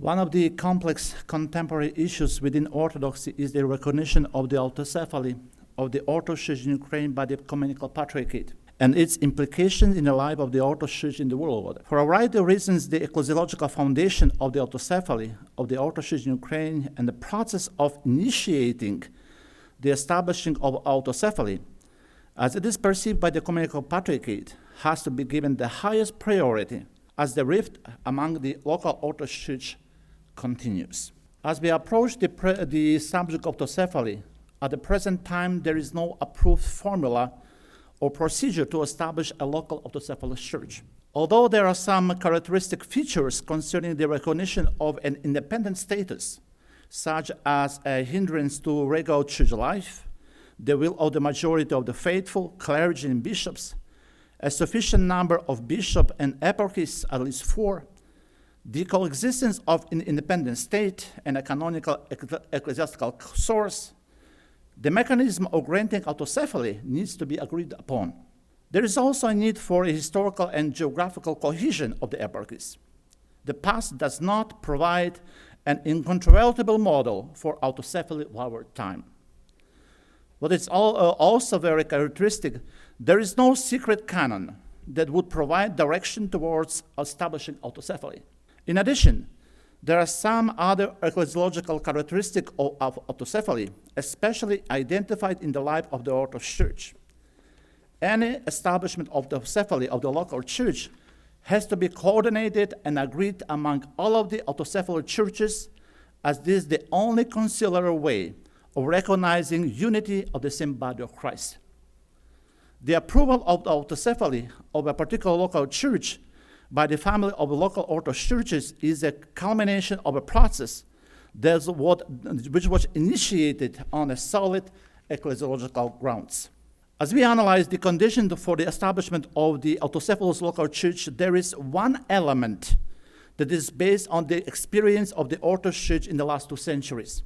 One of the complex contemporary issues within Orthodoxy is the recognition of the autocephaly of the Orthodox Church in Ukraine by the Ecumenical Patriarchate and its implications in the life of the Orthodox Church in the world. For a variety of reasons, the ecclesiological foundation of the autocephaly of the Orthodox Church in Ukraine and the process of initiating the establishing of autocephaly, as it is perceived by the Ecumenical Patriarchate, has to be given the highest priority as the rift among the local Orthodox Church continues. As we approach the subject of autocephaly, at the present time there is no approved formula or procedure to establish a local autocephalous church. Although there are some characteristic features concerning the recognition of an independent status, such as a hindrance to regular church life, the will of the majority of the faithful, clergy and bishops, a sufficient number of bishops and eparchies, at least 4, the coexistence of an independent state and a canonical ecclesiastical source, the mechanism of granting autocephaly needs to be agreed upon. There is also a need for a historical and geographical cohesion of the eparchies. The past does not provide an incontrovertible model for autocephaly of our time. But it's also very characteristic, there is no secret canon that would provide direction towards establishing autocephaly. In addition, there are some other ecclesiological characteristics of autocephaly, especially identified in the life of the Orthodox Church. Any establishment of the autocephaly of the local church has to be coordinated and agreed among all of the autocephalous churches, as this is the only conciliar way of recognizing unity of the same body of Christ. The approval of the autocephaly of a particular local church by the family of local Orthodox churches is a culmination of a process which was initiated on a solid ecclesiological grounds. As we analyze the conditions for the establishment of the autocephalous local church, there is one element that is based on the experience of the Orthodox Church in the last 2 centuries.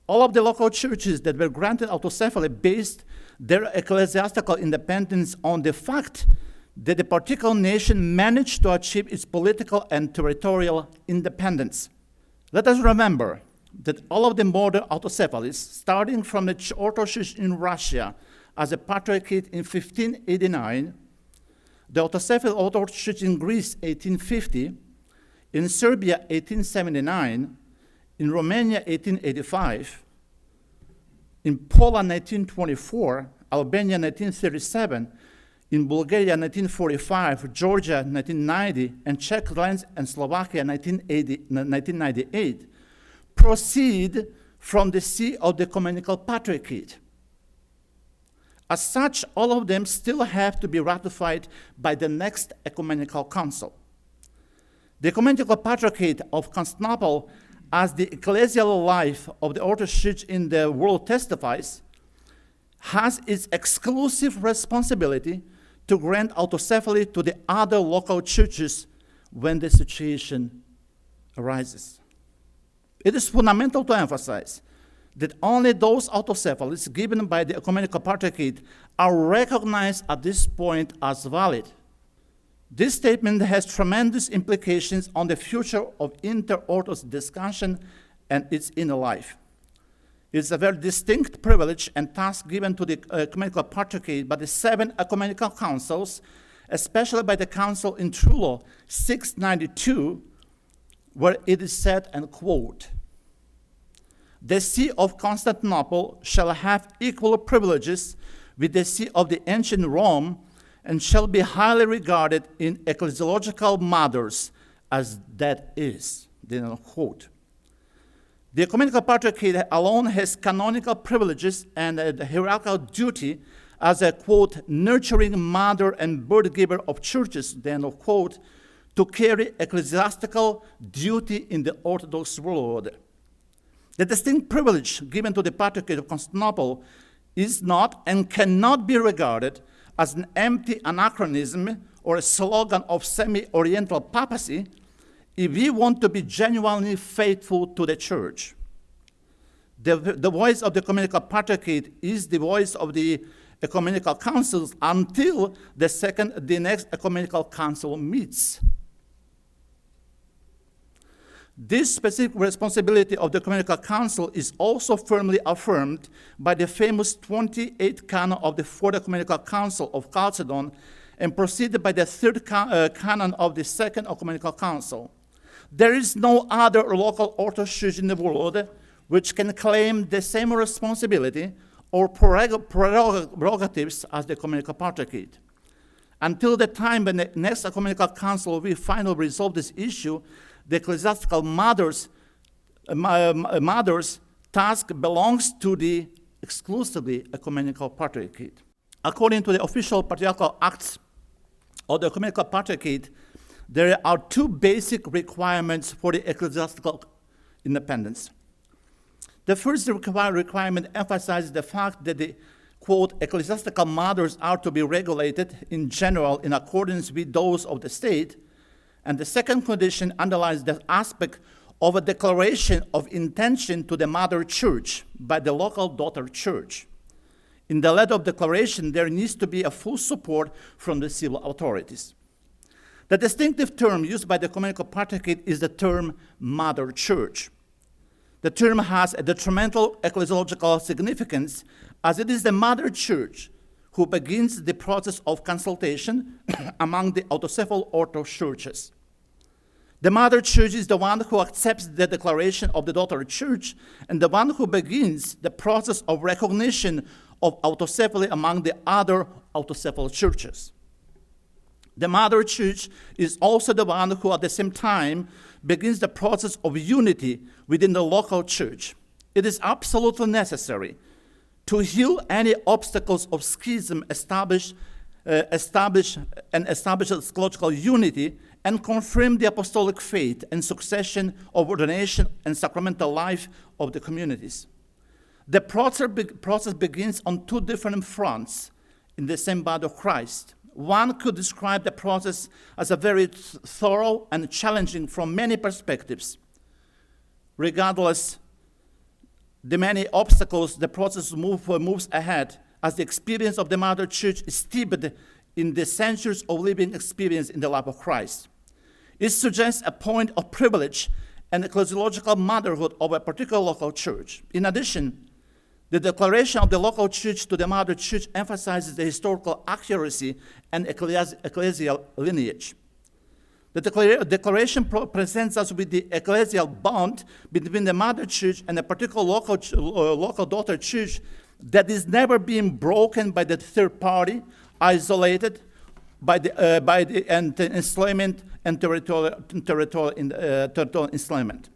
All of the local churches that were granted autocephaly based their ecclesiastical independence on the fact that the particular nation managed to achieve its political and territorial independence. Let us remember that all of the modern autocephalies, starting from the Orthodox Church in Russia as a patriarchate in 1589, the autocephalous Orthodox Church in Greece 1850, in Serbia 1879, in Romania 1885, in Poland 1924, Albania 1937, in Bulgaria 1945, Georgia 1990, and Czech lands and Slovakia 1998, proceed from the see of the Ecumenical Patriarchate. As such, all of them still have to be ratified by the next Ecumenical Council. The Ecumenical Patriarchate of Constantinople, as the ecclesial life of the Orthodox Church in the world testifies, has its exclusive responsibility to grant autocephaly to the other local churches when the situation arises. It is fundamental to emphasize that only those autocephalies given by the Ecumenical Patriarchate are recognized at this point as valid. This statement has tremendous implications on the future of inter-Orthodox discussion and its inner life. It is a very distinct privilege and task given to the Ecumenical Patriarchate by the 7 Ecumenical Councils, especially by the Council in Trullo 692, where it is said, and quote, "The See of Constantinople shall have equal privileges with the See of the ancient Rome, and shall be highly regarded in ecclesiological matters as that is," then quote. The Ecumenical Patriarchate alone has canonical privileges and a hierarchical duty as a, quote, "nurturing mother and birth giver of churches," then quote, to carry ecclesiastical duty in the Orthodox world. The distinct privilege given to the Patriarchate of Constantinople is not and cannot be regarded as an empty anachronism or a slogan of semi-Oriental papacy if we want to be genuinely faithful to the Church. The voice of the Ecumenical Patriarchate is the voice of the Ecumenical Councils until the next Ecumenical Council meets. This specific responsibility of the Ecumenical Council is also firmly affirmed by the famous 28th canon of the Fourth Ecumenical Council of Chalcedon and preceded by the third canon of the Second Ecumenical Council. There is no other local Orthodox church in the world which can claim the same responsibility or prerogatives as the Ecumenical Patriarchate. Until the time when the next Ecumenical Council will finally resolve this issue, the Ecclesiastical Mother's task belongs to the exclusively Ecumenical Patriarchate. According to the official patriarchal acts of the Ecumenical Patriarchate, there are two basic requirements for the ecclesiastical independence. The first requirement emphasizes the fact that the, quote, ecclesiastical matters are to be regulated in general in accordance with those of the state, and the second condition underlies the aspect of a declaration of intention to the mother church by the local daughter church. In the letter of declaration, there needs to be a full support from the civil authorities. The distinctive term used by the Ecumenical Patriarchate is the term mother church. The term has a detrimental ecclesiological significance, as it is the mother church who begins the process of consultation among the autocephalous Orthodox churches. The mother church is the one who accepts the declaration of the daughter church and the one who begins the process of recognition of autocephaly among the other autocephalous churches. The mother church is also the one who at the same time begins the process of unity within the local church. It is absolutely necessary to heal any obstacles of schism, establish eschatological unity, and confirm the apostolic faith and succession of ordination and sacramental life of the communities. The process begins on two different fronts in the same body of Christ. One could describe the process as a very thorough and challenging from many perspectives. Regardless the many obstacles, the process moves ahead as the experience of the Mother Church is steeped in the centuries of living experience in the life of Christ. It suggests a point of privilege and ecclesiological motherhood of a particular local church. In addition, the declaration of the local church to the mother church emphasizes the historical accuracy and ecclesial lineage. The declaration presents us with the ecclesial bond between the mother church and a particular local daughter church that is never being broken by the third party, isolated by the enslavement and territorial enslavement.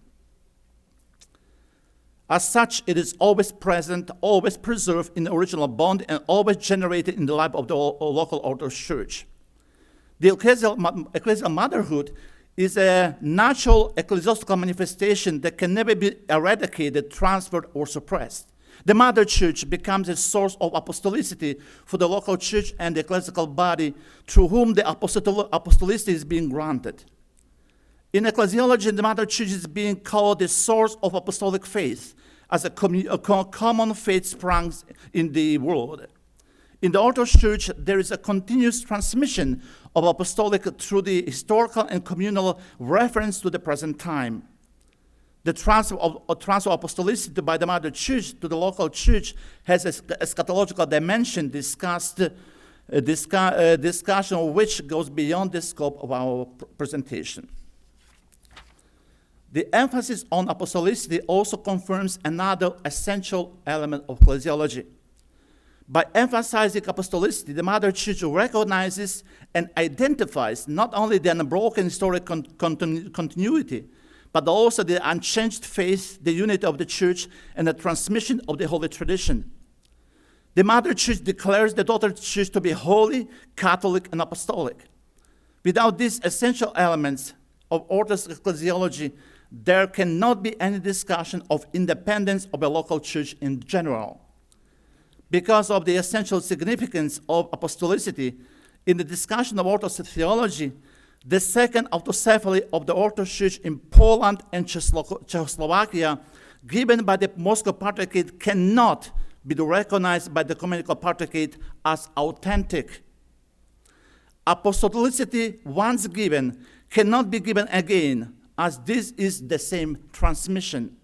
As such, it is always present, always preserved in the original bond, and always generated in the life of the local Orthodox Church. The ecclesial motherhood is a natural ecclesiastical manifestation that can never be eradicated, transferred, or suppressed. The mother church becomes a source of apostolicity for the local church and the ecclesiastical body through whom the apostolicity is being granted. In ecclesiology, the mother church is being called the source of apostolic faith, as a common faith springs in the world. In the Orthodox Church, there is a continuous transmission of apostolic through the historical and communal reference to the present time. The transfer of apostolicity by the Mother Church to the local church has a eschatological dimension discussion of which goes beyond the scope of our presentation. The emphasis on apostolicity also confirms another essential element of ecclesiology. By emphasizing apostolicity, the Mother Church recognizes and identifies not only the unbroken historic continuity, but also the unchanged faith, the unity of the Church, and the transmission of the Holy Tradition. The Mother Church declares the Daughter Church to be holy, Catholic, and apostolic. Without these essential elements of Orthodox ecclesiology, there cannot be any discussion of independence of a local church in general. Because of the essential significance of apostolicity, in the discussion of Orthodox theology, the second autocephaly of the Orthodox Church in Poland and Czechoslovakia, given by the Moscow Patriarchate, cannot be recognized by the Ecumenical Patriarchate as authentic. Apostolicity, once given, cannot be given again, as this is the same transmission.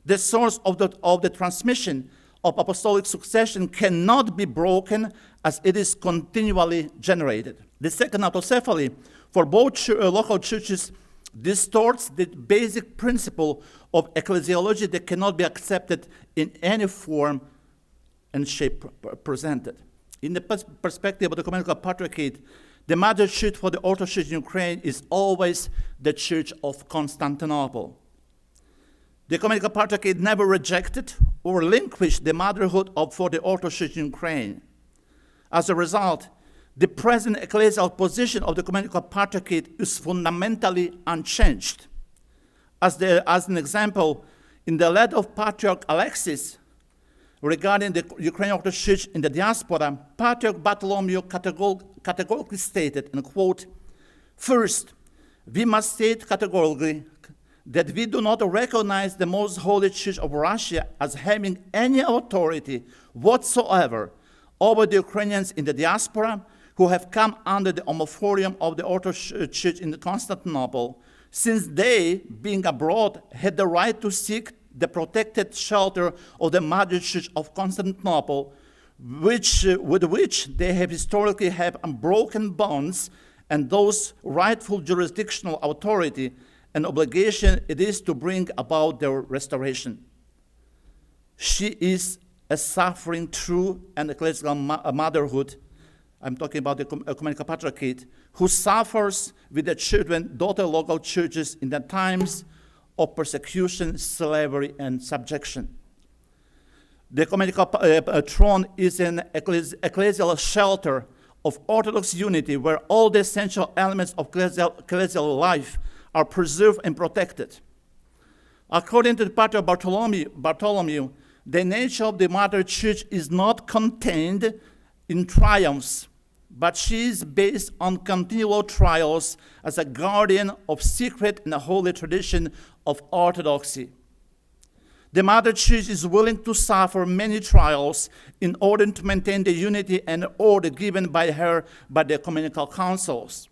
The source of the transmission of apostolic succession cannot be broken as it is continually generated. The second autocephaly for both local churches distorts the basic principle of ecclesiology that cannot be accepted in any form and shape presented. In the perspective of the Ecumenical Patriarchate, the mother church for the Orthodox Church in Ukraine is always the Church of Constantinople. The Ecumenical Patriarchate never rejected or relinquished the motherhood for the Orthodox Church in Ukraine. As a result, the present ecclesial position of the Ecumenical Patriarchate is fundamentally unchanged. As an example, in the letter of Patriarch Alexis regarding the Ukrainian Orthodox Church in the diaspora, Patriarch Volodymyr categorically stated, and quote, "First, we must state categorically that we do not recognize the Most Holy Church of Russia as having any authority whatsoever over the Ukrainians in the diaspora who have come under the homophorium of the Orthodox Church in Constantinople, since they, being abroad, had the right to seek the protected shelter of the Mother Church of Constantinople, with which they have historically had unbroken bonds, and those rightful jurisdictional authority and obligation it is to bring about their restoration. She is a suffering true and ecclesiastical motherhood. I'm talking about the Ecumenical Patriarchate, who suffers with the children, daughter local churches in the times of persecution, slavery, and subjection. The Ecumenical throne is an ecclesial shelter of Orthodox unity where all the essential elements of ecclesial life are preserved and protected. According to the Patriarch Bartholomew, the nature of the Mother Church is not contained in triumphs, but she is based on continual trials as a guardian of secret and holy tradition of orthodoxy. The Mother Church is willing to suffer many trials in order to maintain the unity and order given by her by the ecumenical councils.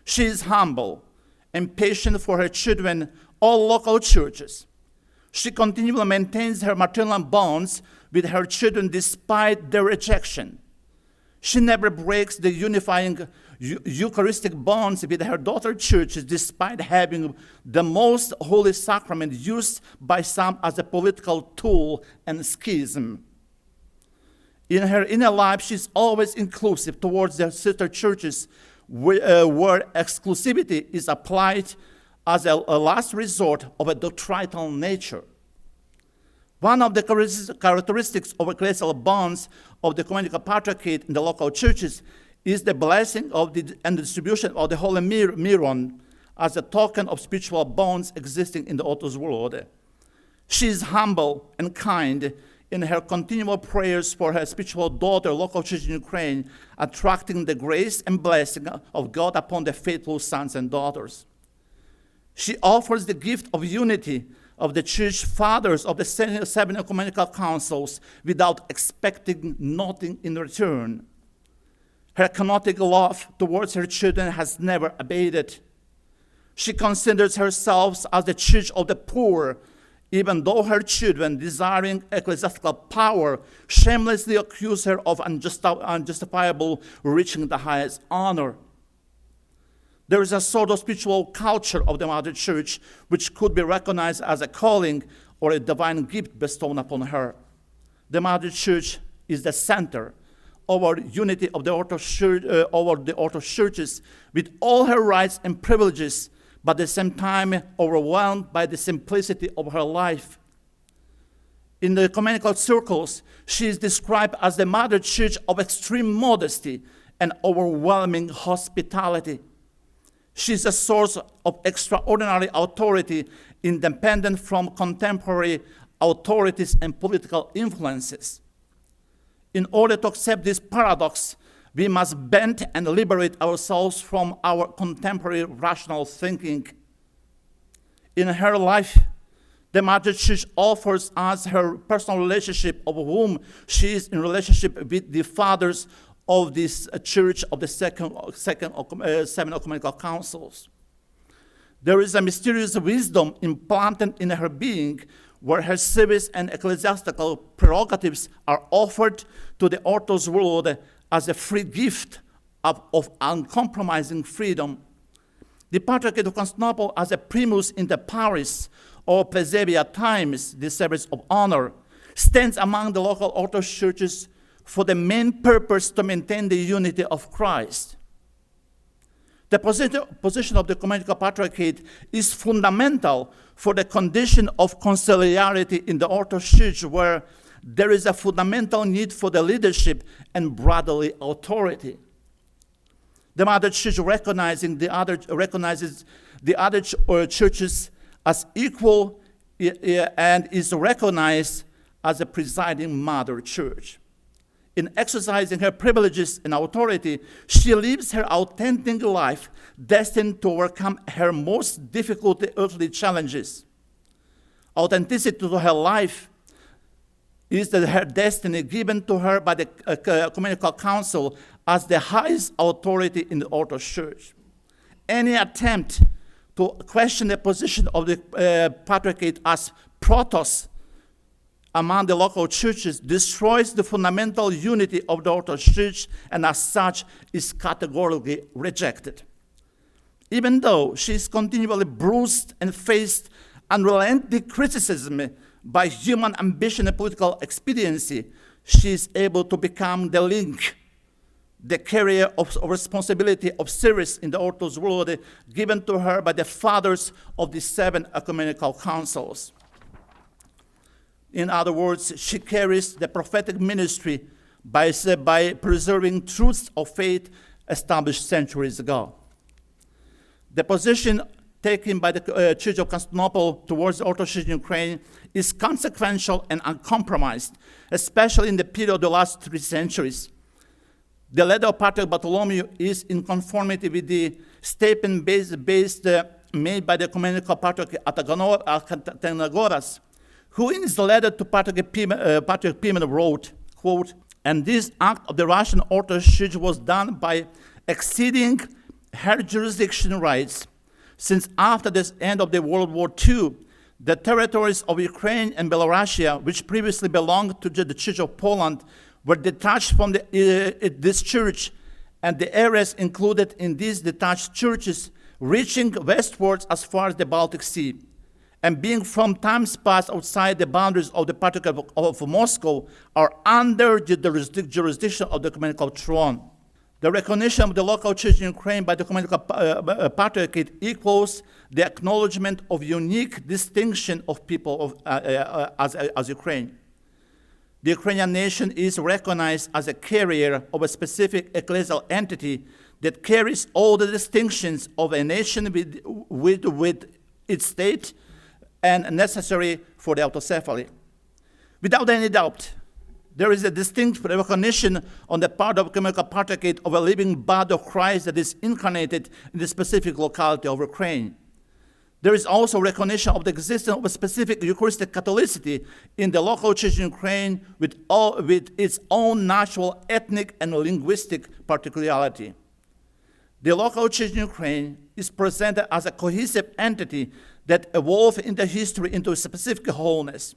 She is humble and patient for her children, all local churches. She continually maintains her maternal bonds with her children despite their rejection. She never breaks the unifying Eucharistic bonds with her daughter churches despite having the most holy sacrament used by some as a political tool and schism. In her inner life, she's always inclusive towards their sister churches where exclusivity is applied as a last resort of a doctrinal nature. One of the characteristics of ecclesial bonds of the Ecumenical Patriarchate in the local churches is the blessing of and the distribution of the Holy Myron as a token of spiritual bonds existing in the Orthodox world. She is humble and kind in her continual prayers for her spiritual daughter, local church in Ukraine, attracting the grace and blessing of God upon the faithful sons and daughters. She offers the gift of unity of the church fathers of the seven ecumenical councils without expecting nothing in return. Her kenotic love towards her children has never abated. She considers herself as the church of the poor, even though her children, desiring ecclesiastical power, shamelessly accuse her of unjustifiable reaching the highest honor. There is a sort of spiritual culture of the Mother Church which could be recognized as a calling or a divine gift bestowed upon her. The Mother Church is the center of our unity of the Orthodox Church, over the Orthodox churches with all her rights and privileges, but at the same time overwhelmed by the simplicity of her life. In the ecumenical circles, she is described as the Mother Church of extreme modesty and overwhelming hospitality. She is a source of extraordinary authority, independent from contemporary authorities and political influences. In order to accept this paradox, we must bend and liberate ourselves from our contemporary rational thinking. In her life, the Mother Church offers us her personal relationship, of whom she is in relationship with the fathers of this church of the seven ecumenical councils. There is a mysterious wisdom implanted in her being, where her service and ecclesiastical prerogatives are offered to the Orthodox world as a free gift of uncompromising freedom. The Patriarchate of Constantinople, as a primus inter pares, or Plebiscite at times, the service of honor, stands among the local Orthodox churches for the main purpose to maintain the unity of Christ. The position of the Ecumenical Patriarchate is fundamental for the condition of conciliarity in the Orthodox Church, where there is a fundamental need for the leadership and brotherly authority. The Mother Church recognizes the other churches as equal and is recognized as a presiding Mother Church. In exercising her privileges and authority, she lives her authentic life, destined to overcome her most difficult earthly challenges. Authenticity to her life is her destiny given to her by the Ecumenical Council as the highest authority in the Orthodox Church. Any attempt to question the position of the Patriarchate as protos among the local churches destroys the fundamental unity of the Orthodox Church, and as such is categorically rejected. Even though she is continually bruised and faced unrelenting criticism by human ambition and political expediency, she is able to become the link, the carrier of responsibility of service in the Orthodox world given to her by the fathers of the 7 ecumenical councils. In other words, she carries the prophetic ministry by preserving truths of faith established centuries ago. The position taken by the Church of Constantinople towards the Orthodox Church in Ukraine is consequential and uncompromised, especially in the period of the last 3 centuries. The letter of Patriarch Bartholomew is in conformity with the statement made by the Ecumenical Patriarch Athenagoras, who in his letter to Patriarch Pimen wrote, quote, "And this act of the Russian Orthodox Church was done by exceeding her jurisdiction rights, since after the end of the World War II, the territories of Ukraine and Belarusia, which previously belonged to the Church of Poland, were detached from this church, and the areas included in these detached churches reaching westwards as far as the Baltic Sea, and being from times past outside the boundaries of the Patriarchate of Moscow, are under the jurisdiction of the Ecumenical Throne. The recognition of the local church in Ukraine by the Ecumenical Patriarchate equals the acknowledgement of unique distinction of people as Ukraine. The Ukrainian nation is recognized as a carrier of a specific ecclesial entity that carries all the distinctions of a nation with its state and necessary for the autocephaly. Without any doubt, there is a distinct recognition on the part of the Ecumenical Patriarchate of a living body of Christ that is incarnated in the specific locality of Ukraine. There is also recognition of the existence of a specific Eucharistic Catholicity in the local church in Ukraine with its own natural ethnic and linguistic particularity. The local church in Ukraine is presented as a cohesive entity that evolved in the history into a specific wholeness.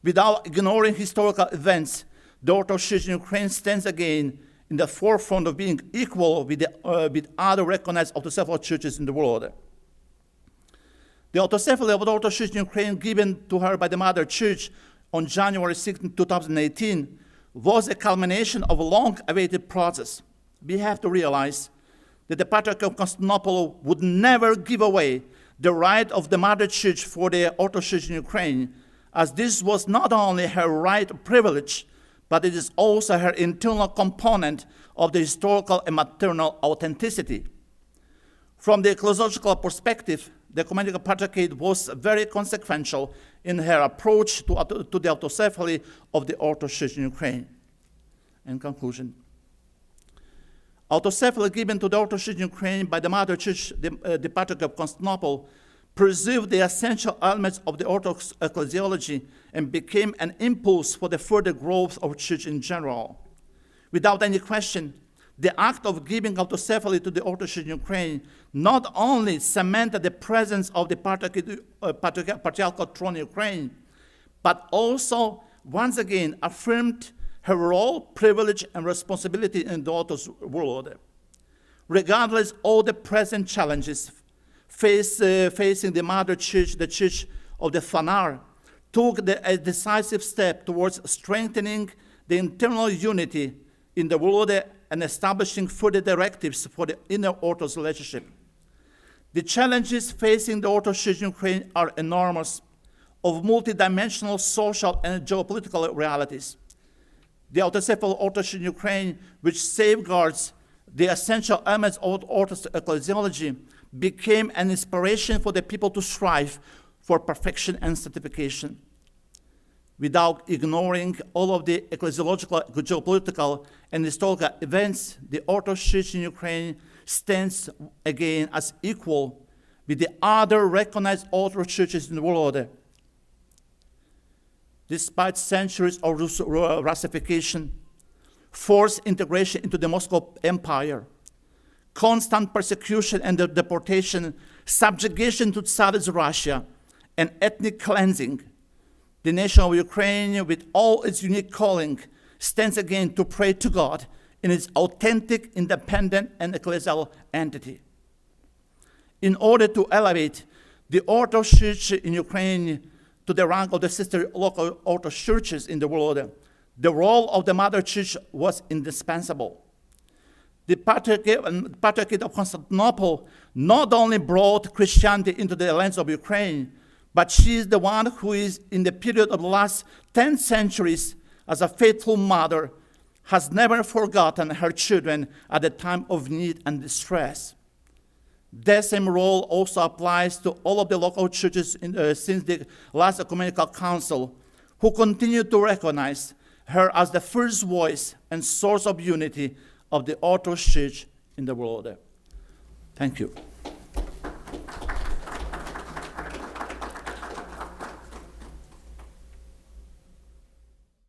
Without ignoring historical events, the Orthodox Church in Ukraine stands again in the forefront of being equal with other recognized autocephalous churches in the world. The autocephaly of the Orthodox Church in Ukraine, given to her by the Mother Church on January 16, 2018, was a culmination of a long-awaited process. We have to realize that the Patriarch of Constantinople would never give away the right of the Mother Church for the Orthodox Church in Ukraine, as this was not only her right or privilege, but it is also her internal component of the historical and maternal authenticity. From the ecclesiastical perspective, the Ecumenical Patriarchate was very consequential in her approach to the autocephaly of the Orthodox Church in Ukraine. In conclusion, autocephaly given to the Orthodox Church in Ukraine by the Mother Church, the Patriarch of Constantinople, preserved the essential elements of the Orthodox ecclesiology and became an impulse for the further growth of the Church in general. Without any question, the act of giving autocephaly to the Orthodox Church in Ukraine not only cemented the presence of the patriarchal throne in Ukraine, but also once again affirmed her role, privilege, and responsibility in the Orthodox world. Regardless of all the present challenges facing the Mother Church, the Church of the Fanar took a decisive step towards strengthening the internal unity in the world and establishing further directives for the inner Orthodox relationship. The challenges facing the Orthodox Church in Ukraine are enormous, of multidimensional social and geopolitical realities. The autocephalous Orthodox Church in Ukraine, which safeguards the essential elements of Orthodox ecclesiology, became an inspiration for the people to strive for perfection and sanctification. Without ignoring all of the ecclesiological, geopolitical, and historical events, the Orthodox Church in Ukraine stands again as equal with the other recognized Orthodox churches in the world. Despite centuries of Russification, forced integration into the Moscow Empire, constant persecution and deportation, subjugation to Tsarist Russia, and ethnic cleansing, the nation of Ukraine, with all its unique calling, stands again to pray to God in its authentic, independent, and ecclesial entity. In order to elevate the Orthodox Church in Ukraine to the rank of the sister local Orthodox churches in the world, the role of the Mother Church was indispensable. The Patriarchate of Constantinople not only brought Christianity into the lands of Ukraine, but she is the one who is, in the period of the last 10 centuries, as a faithful mother, has never forgotten her children at the time of need and distress. The same role also applies to all of the local churches since the last Ecumenical Council, who continue to recognize her as the first voice and source of unity of the Orthodox Church in the world. Thank you.